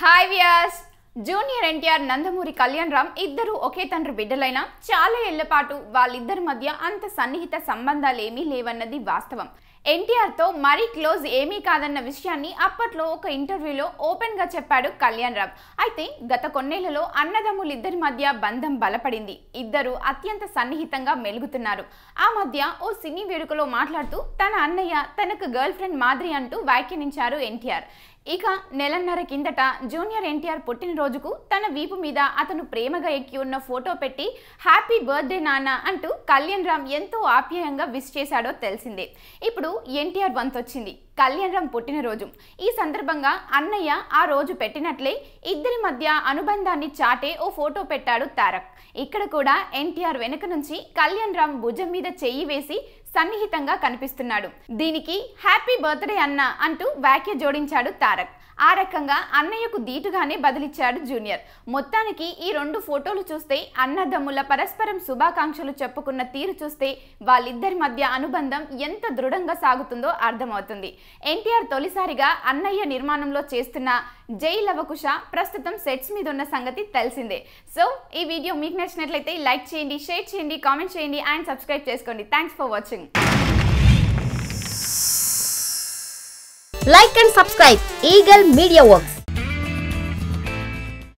Hi Vyas junior NTR Nandamuri Kalyan Ram ఇద్దరు ఒకే తండ్రి బిడ్డలైనా చాలా ఏళ్ల పాటు వాళ్ళిద్దరి మధ్య అంత సన్నిహిత సంబంధాలు ఏమీ లేవన్నది వాస్తవం. ఎన్టీఆర్ తో మరీ క్లోజ్ ఏమీ కాదన్న విషయాన్ని అప్పట్లో ఒక ఇంటర్వ్యూలో ఓపెన్ గా చెప్పాడు కళ్యాణ్ రామ్. అయితే గత కొన్నేళ్లలో అన్నదమ్ములిద్దరి మధ్య బంధం బలపడింది. ఇద్దరు అత్యంత సన్నిహితంగా మెలుగుతున్నారు. ఆ మధ్య ఓ సినీ వేడుకలో మాట్లాడుతూ తన అన్నయ్య తనకు గర్ల్ ఫ్రెండ్ మాదిరి అంటూ వ్యాఖ్యానించారు ఎన్టీఆర్. ఇక నెలన్నర కిందట జూనియర్ ఎన్టీఆర్ పుట్టినరోజుకు తన వీపు మీద అతను ప్రేమగా ఎక్కి ఉన్న ఫోటో పెట్టి హ్యాపీ బర్త్డే నాన్న అంటూ కళ్యాణ్ రామ్ ఎంతో ఆప్యాయంగా విష్ చేశాడో తెలిసిందే. ఇప్పుడు ఎన్టీఆర్ వంతొచ్చింది, కళ్యాణ్ రామ్ పుట్టినరోజు. ఈ సందర్భంగా అన్నయ్య ఆ రోజు పెట్టినట్లే ఇద్దరి మధ్య అనుబంధాన్ని చాటే ఓ ఫోటో పెట్టాడు తారక్. ఇక్కడ కూడా ఎన్టీఆర్ వెనుక నుంచి కళ్యాణ్ రామ్ భుజం మీద చెయ్యి వేసి సన్నిహితంగా కనిపిస్తున్నాడు. దీనికి హ్యాపీ బర్త్డే అన్న అంటూ వ్యాఖ్య జోడించాడు తారక్. ఆ రకంగా అన్నయ్యకు దీటుగానే బదిలిచ్చాడు జూనియర్. మొత్తానికి ఈ రెండు ఫోటోలు చూస్తే అన్నదమ్ముల పరస్పరం శుభాకాంక్షలు చెప్పుకున్న తీరు చూస్తే వాళ్ళిద్దరి మధ్య అనుబంధం ఎంత దృఢంగా సాగుతుందో అర్థమవుతుంది. ఎన్టీఆర్ తొలిసారిగా అన్నయ్య నిర్మాణంలో చేస్తున్న జై లవకుశ ప్రస్తుతం సెట్స్ మీద ఉన్న సంగతి తెలిసిందే. సో ఈ వీడియో మీకు నచ్చినట్లయితే లైక్ చేయండి, షేర్ చేయండి, కామెంట్ చేయండి అండ్ సబ్స్క్రైబ్ చేసుకోండి. Thanks for watching. Like and subscribe Eagle Media Works.